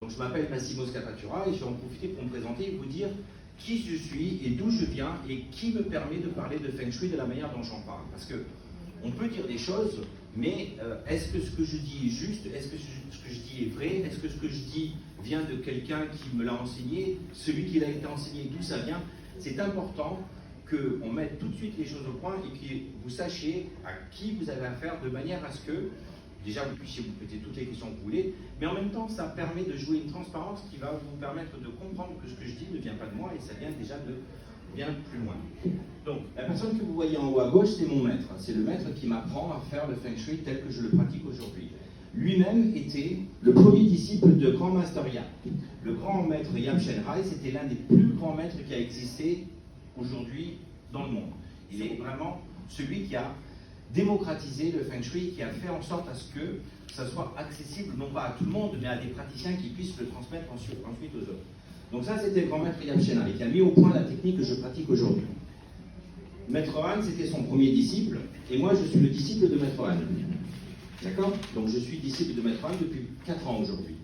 Donc, je m'appelle Massimo Scapatura et je vais en profiter pour me présenter et vous dire qui je suis et d'où je viens et qui me permet de parler de Feng Shui de la manière dont j'en parle. Parce que on peut dire des choses, mais est-ce que ce que je dis est juste? Est-ce que ce que je dis est vrai? Est-ce que ce que je dis vient de quelqu'un qui me l'a enseigné? Celui qui l'a été enseigné, d'où ça vient? C'est important qu'on mette tout de suite les choses au point et que vous sachiez à qui vous avez affaire de manière à ce que déjà vous puissiez vous poser toutes les questions que vous voulez, mais en même temps ça permet de jouer une transparence qui va vous permettre de comprendre que ce que je dis ne vient pas de moi et ça vient déjà de bien plus loin. Donc la personne que vous voyez en haut à gauche, c'est mon maître. C'est le maître qui m'apprend à faire le Feng Shui tel que je le pratique aujourd'hui. Lui-même était le premier disciple de Grand Master Yap. Le grand maître Yap Shenrai, c'était l'un des plus grands maîtres qui a existé aujourd'hui dans le monde. Il est vraiment celui qui a démocratiser le Feng Shui, qui a fait en sorte à ce que ça soit accessible, non pas à tout le monde, mais à des praticiens qui puissent le transmettre ensuite aux autres. Donc ça, c'était le grand maître Yap Shenrai, qui a mis au point la technique que je pratique aujourd'hui. Maître Han, c'était son premier disciple, et moi, je suis le disciple de Maître Han. D'accord? Donc je suis disciple de Maître Han depuis 4 ans aujourd'hui.